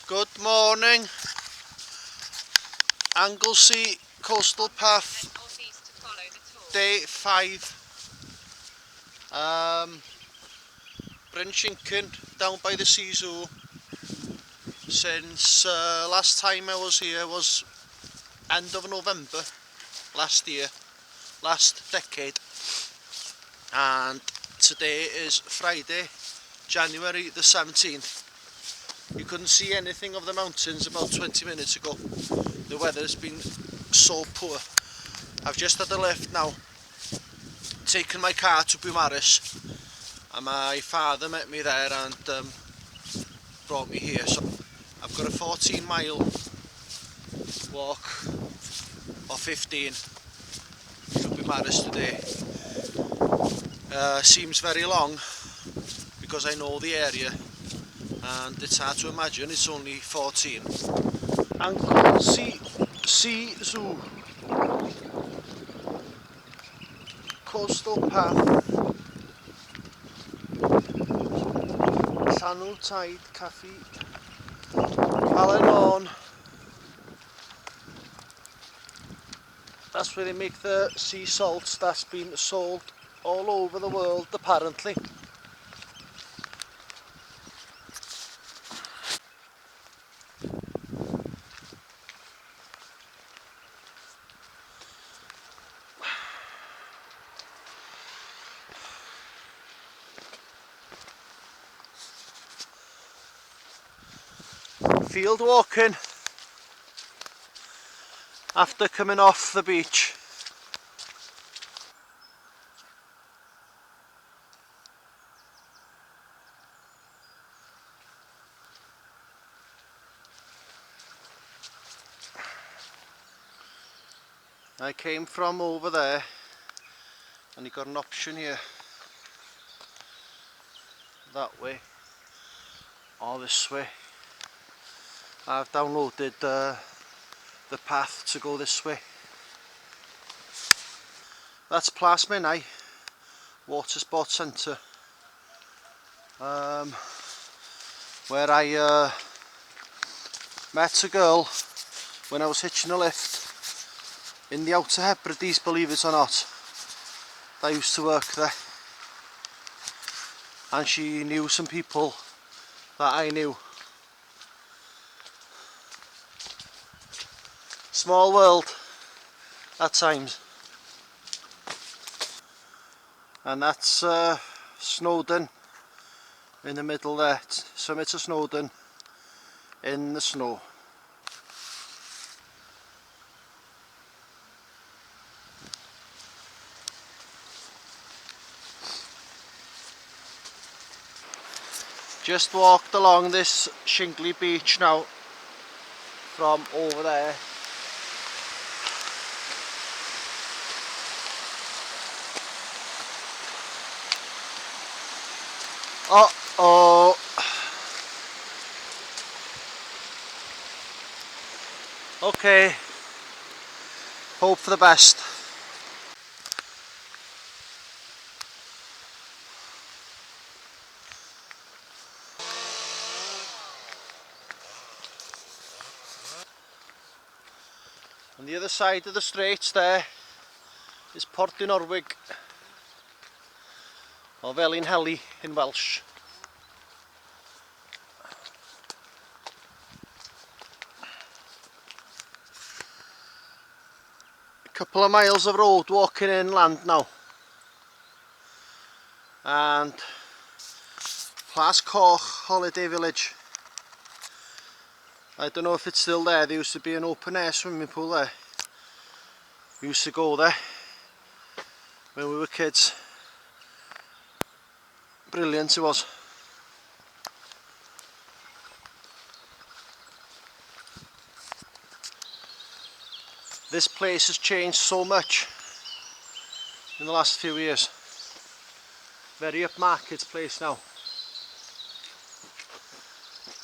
Good morning. Anglesey Coastal Path, day 5. Bryn Chinken down by the sea zoo. Since last time I was here was end of November last year, last decade, and today is Friday, January the 17th. You couldn't see anything of the mountains about 20 minutes ago. The weather's been so poor. I've just had a lift now, taken my car to Beaumaris, and my father met me there and brought me here. So I've got a 14-mile walk, or 15, to Beaumaris today. Seems very long because I know the area, and it's hard to imagine it's only 14. Anglesey Sea Zoo, Coastal Path, Llanw Tide Cafe, Allen. That's where they make the sea salt that's been sold all over the world apparently. Field walking after coming off the beach. I came from over there and you got an option here, that way or this way. I've downloaded the path to go this way. That's Plasmenai Water Sports Centre, where I met a girl when I was hitching a lift in the Outer Hebrides, believe it or not. I used to work there, and she knew some people that I knew. Small world at times. And that's Snowdon in the middle there, summit of Snowdon in the snow. Just walked along this shingly beach now from over there. Uh-oh. Okay, hope for the best. On the other side of the straits there is Port Norwig, or Felinheli in Welsh. A couple of miles of road walking inland now, and Plas Coch Holiday Village. I don't know if it's still there. There used to be an open air swimming pool there. We used to go there when we were kids. Brilliant it was. This place has changed so much in the last few years. Very upmarket place now.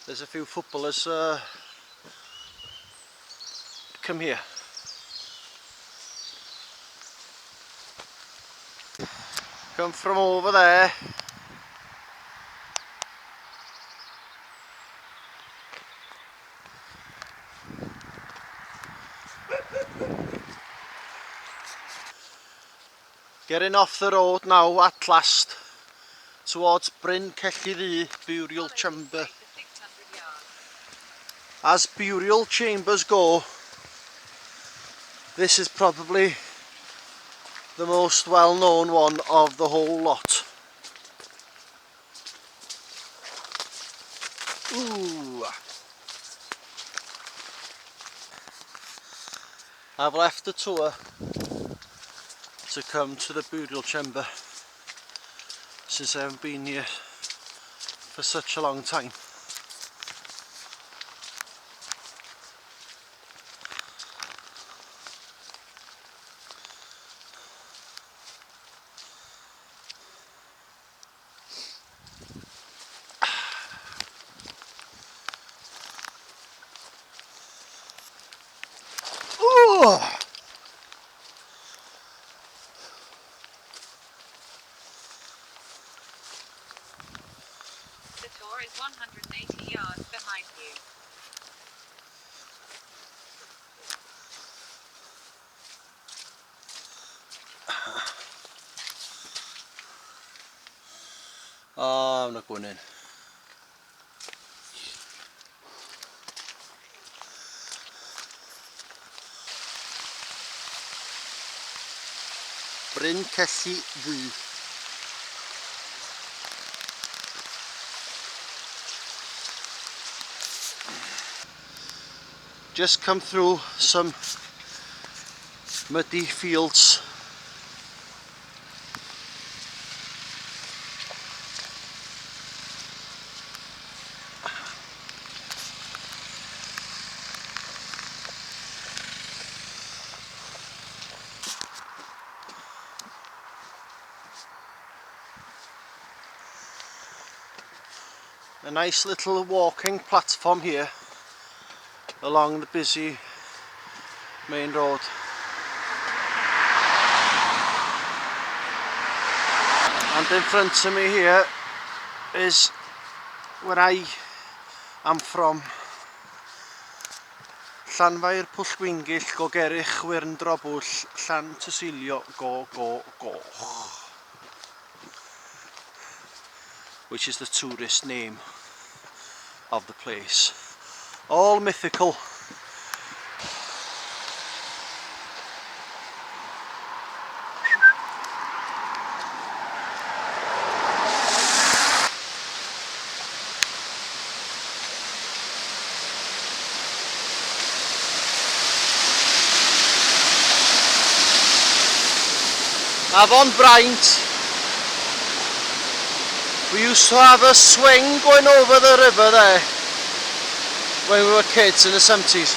There's a few footballers come here. Come from over there. Getting off the road now at last towards Bryn Celli Burial Chamber. As burial chambers go, this is probably the most well-known one of the whole lot. Ooh. I've left the tour to come to the burial chamber since I haven't been here for such a long time. Ooh. The tour is 180 yards behind you. Oh, I'm not going in. Bryn Celli Ddu. Just come through some muddy fields. A nice little walking platform here along the busy main road. And in front of me here is where I am from. Llanfair Pwllgwyngyll Gogerich Wyrn Drobwll Llan Tysilio Goch, which is the tourist name of the place. All mythical. Avon Bryant, we used to have a swing going over the river there when we were kids in the 70s.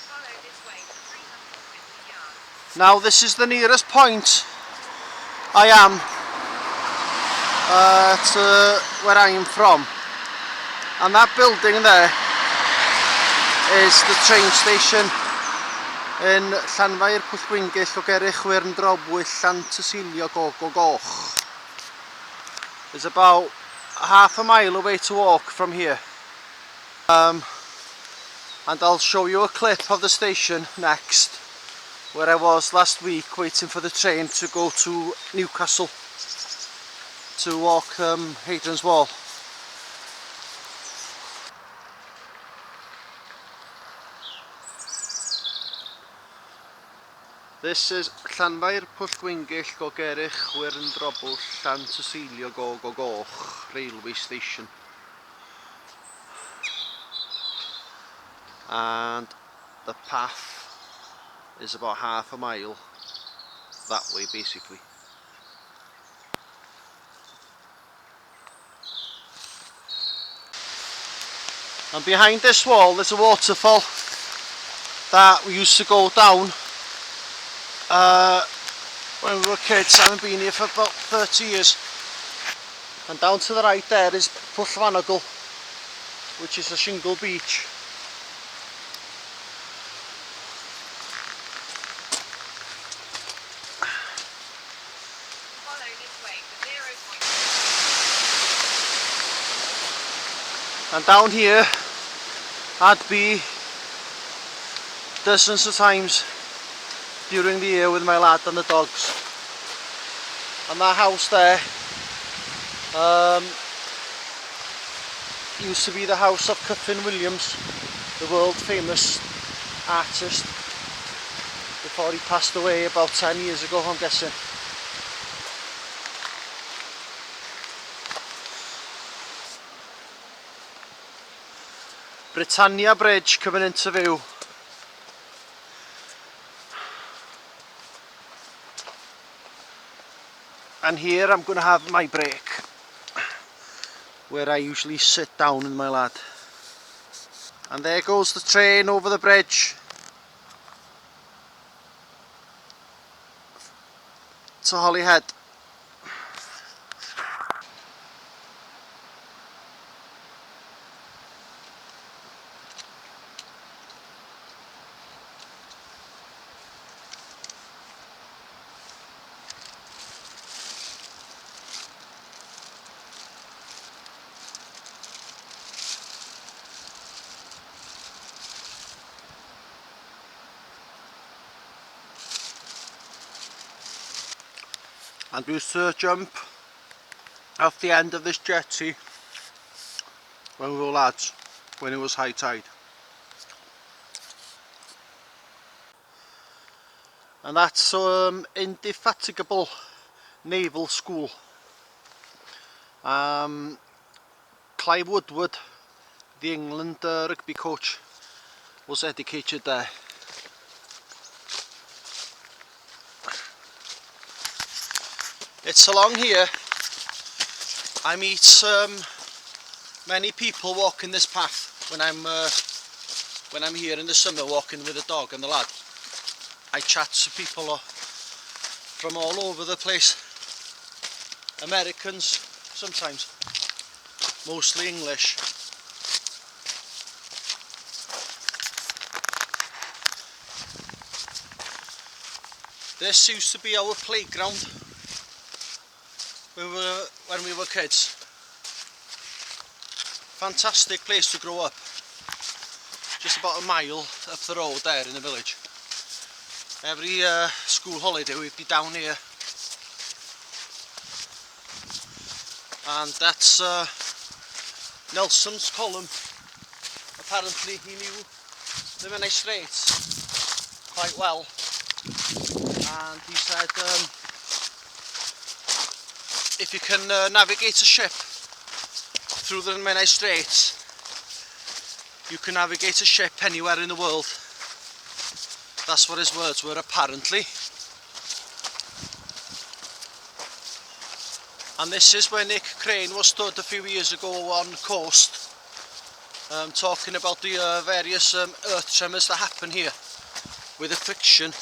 Follow this way for 350 yards. Now this is the nearest point I am to where I am from, and that building there is the train station in Llanfair Pwllgwyngyll Gogerich Wyrn Drobwll Llan Tysilio Goch. It's about half a mile away to walk from here. And I'll show you a clip of the station next, where I was last week waiting for the train to go to Newcastle to walk Hadrian's Wall. This is Llanfair Pwllgwyngyll Gogerich Wyrn Drobwll Llan Tysilio Goch railway station. And the path is about half a mile that way basically. And behind this wall there's a waterfall that we used to go down when we were kids. I haven't been here for about 30 years. And down to the right there is Pwllfanogl, which is a shingle beach. Follow this way for 0. And down here I'd be dozens of times during the year with my lad and the dogs. And that house there used to be the house of Cuffin Williams, the world famous artist, before he passed away about 10 years ago, I'm guessing. Britannia Bridge coming into view. And here I'm going to have my break, where I usually sit down with my lad. And there goes the train over the bridge to Holyhead. And we used to jump off the end of this jetty when we were lads, when it was high tide. And that's Indefatigable Naval School. Clive Woodward, the England rugby coach, was educated there. It's along here I meet many people walking this path when I'm here in the summer walking with the dog and the lad. I chat to people from all over the place. Americans sometimes, mostly English. This used to be our playground when we were kids. Fantastic place to grow up. Just about a mile up the road there in the village. Every school holiday we'd be down here. And that's Nelson's column. Apparently he knew the Menai Straits quite well. And he said if you can navigate a ship through the Menai Straits, you can navigate a ship anywhere in the world. That's what his words were, apparently. And this is where Nick Crane was stood a few years ago on the coast, talking about the various earth tremors that happen here, with the friction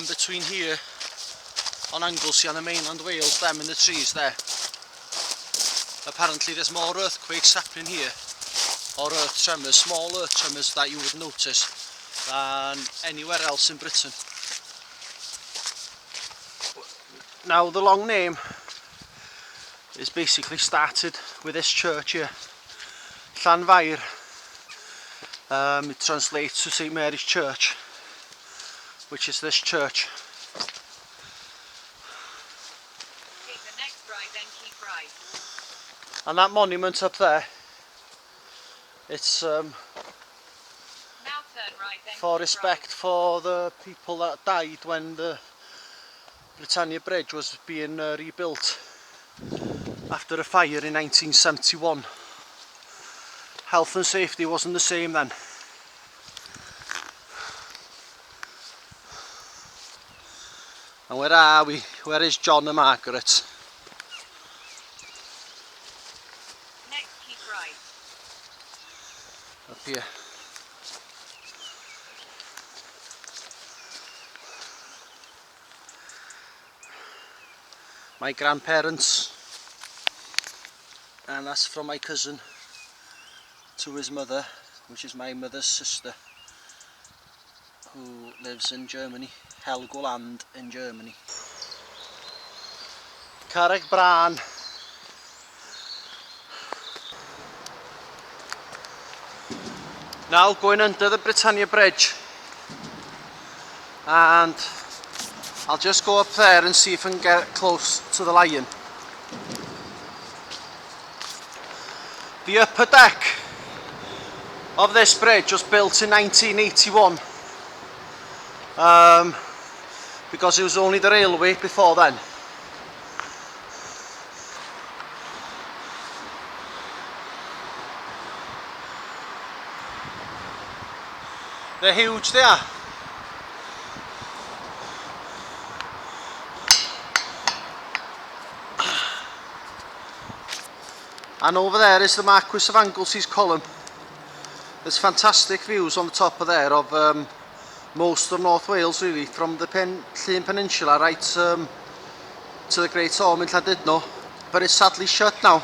between here on Anglesey and the mainland Wales, them in the trees there. Apparently there's more earthquakes happening here, or earth tremors, small earth tremors that you would notice, than anywhere else in Britain. Now the long name is basically started with this church here, Llanfair. It translates to St Mary's Church, which is this church. Take the next right, then keep right. And that monument up there, it's Now turn right, then for keep respect for the people that died when the Britannia Bridge was being rebuilt after a fire in 1971. Health and safety wasn't the same then. And where are we? Where is John and Margaret? Next keep right. Up here. My grandparents, and that's from my cousin to his mother, which is my mother's sister, who lives in Germany, Helgoland in Germany. Carreg Bran. Now going under the Britannia Bridge. and I'll just go up there and see if I can get close to the lion. The upper deck of this bridge was built in 1981 because it was only the railway before then. They're huge, they are. And over there is the Marquis of Anglesey's column. There's fantastic views on the top of there of most of North Wales, really, from the Llyn Peninsula right to the Great Orme in Llandudno. But it's sadly shut now.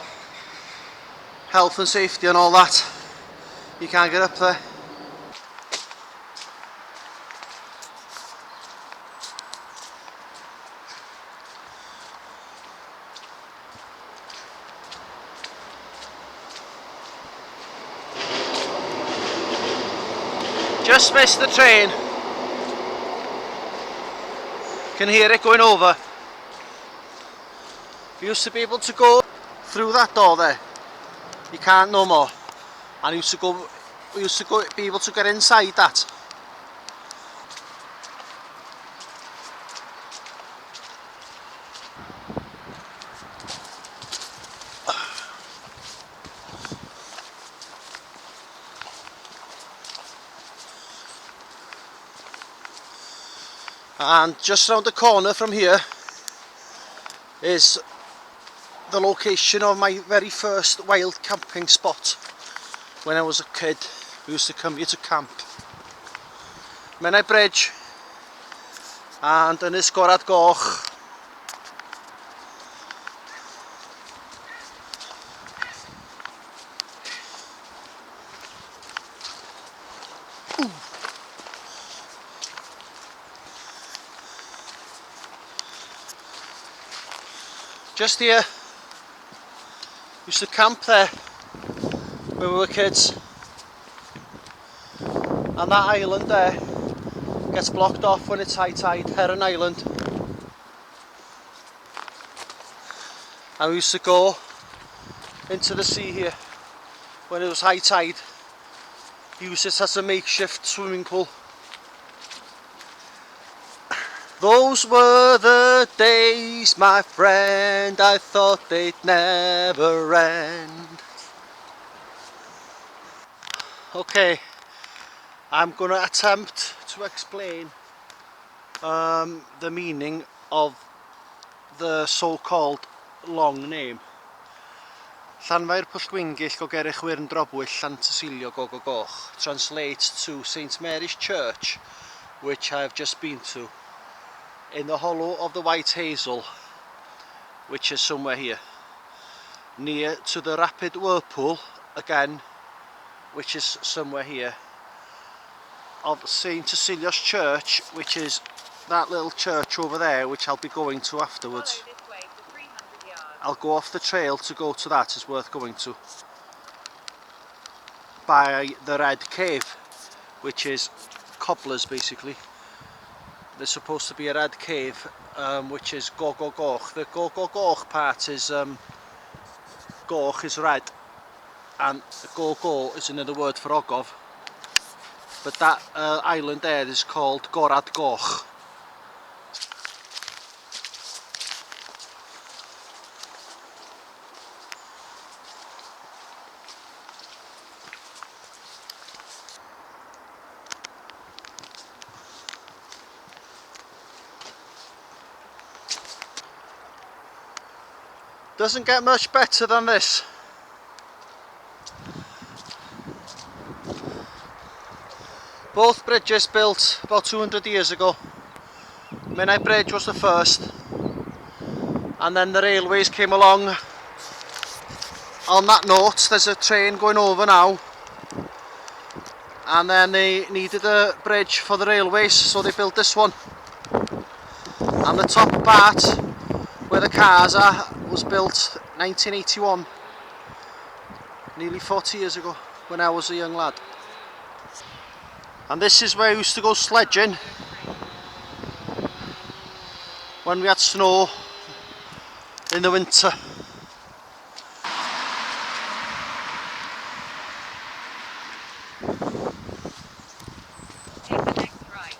Health and safety and all that. You can't get up there. Just missed the train. Can hear it going over. We used to be able to go through that door there. You can't no more. And we used to be able to get inside that. And just round the corner from here is the location of my very first wild camping spot. When I was a kid, we used to come here to camp. Menai Bridge and Ynys Gorad Goch. Just here, used to camp there when we were kids, and that island there gets blocked off when it's high tide, Heron Island, and we used to go into the sea here when it was high tide, use it as a makeshift swimming pool. Those were the days, my friend, I thought they'd never end. Okay, I'm going to attempt to explain the meaning of the so-called long name. Llanfair Pwllgwyngyll Gogerich Wyrn Drobwyll Llantysilio Gogogoch translates to St Mary's Church, which I have just been to, in the hollow of the White Hazel, which is somewhere here, near to the Rapid Whirlpool, again, which is somewhere here, of St Cecilia's Church, which is that little church over there, which I'll be going to afterwards. Follow this way for 300 yards. I'll go off the trail to go to that, is worth going to. By the Red Cave, which is cobblers basically. There's supposed to be a red cave, which is Gogogoch. The Gogogoch part is, Goch is red, and Gogo is another word for Ogof. But that island there is called Gorad Goch. Doesn't get much better than this. Both bridges built about 200 years ago. Menai Bridge was the first, and then the railways came along. On that note, there's a train going over now, and then they needed a bridge for the railways, so they built this one. And the top part, where the cars are, was built 1981, nearly 40 years ago, when I was a young lad. And this is where I used to go sledging when we had snow in the winter. Take the next right.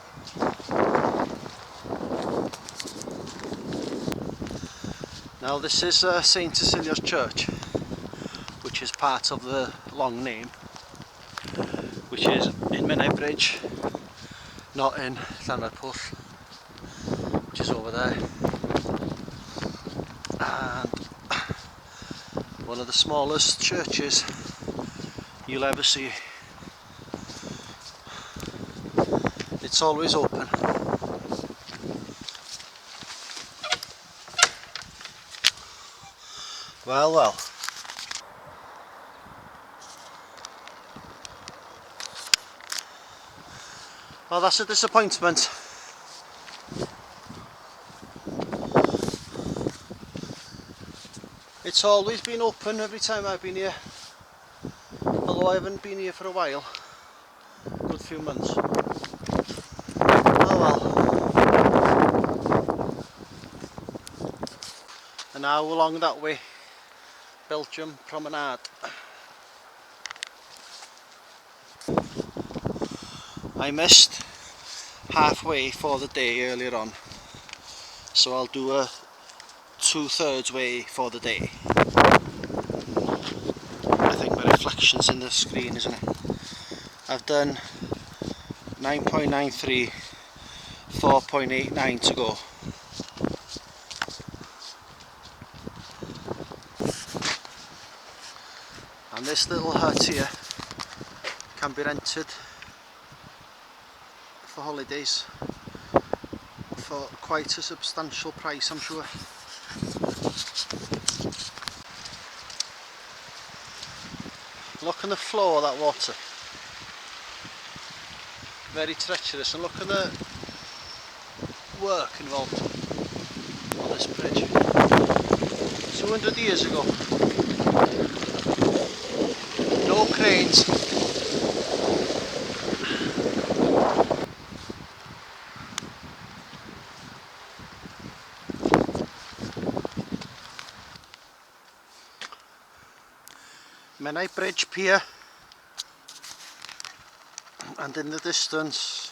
Now this is St Cecilia's Church, which is part of the long name, which is in Bridge, not in Llanfairpwll, which is over there, and one of the smallest churches you'll ever see. It's always open. Well, well. Well, that's a disappointment. It's always been open every time I've been here, although I haven't been here for a while, a good few months. Oh well. And now along that way, Belgium Promenade. I missed halfway for the day earlier on, so I'll do a 2/3 way for the day. I think my reflection's in the screen, isn't it? I've done 9.93, 4.89 to go. And this little hut here can be rented for holidays for quite a substantial price, I'm sure. Look on the floor of that water, very treacherous, and look at the work involved on this bridge. 200 years ago, no cranes. Menai Bridge Pier, and in the distance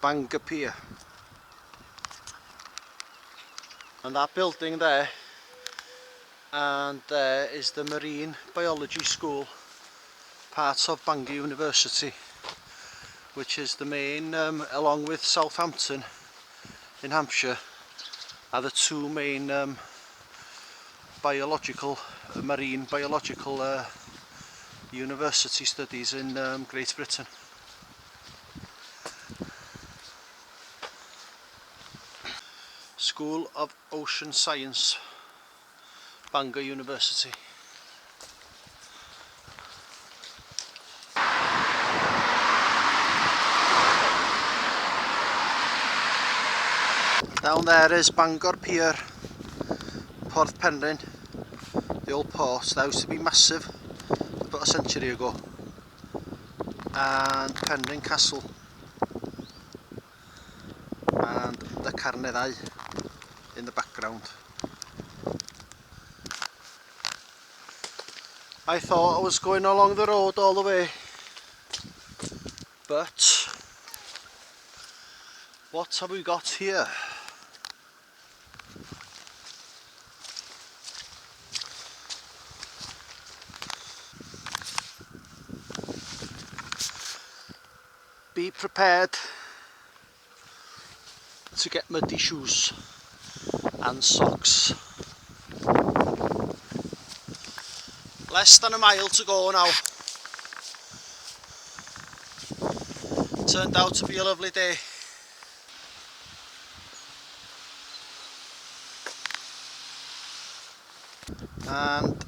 Bangor Pier, and that building there and there is the Marine Biology School, part of Bangor University, which is the main, along with Southampton in Hampshire, are the two main marine biological university studies in Great Britain. School of Ocean Science, Bangor University. Down there is Bangor Pier, Porth Penrhyn, the old port. That used to be massive about a century ago. And Penrhyn Castle. And the Carneddau in the background. I thought I was going along the road all the way, but what have we got here? Be prepared to get muddy shoes and socks. Less than a mile to go now. Turned out to be a lovely day. And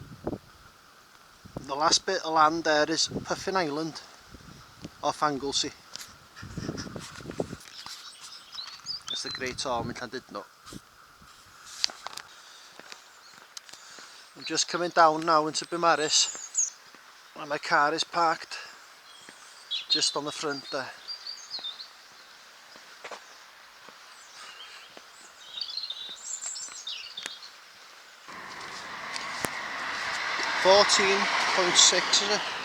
the last bit of land there is Puffin Island off Anglesey. It's the Great Ormond Llandudno. I'm just coming down now into Bimaris, and my car is parked just on the front there. 14.6 is it?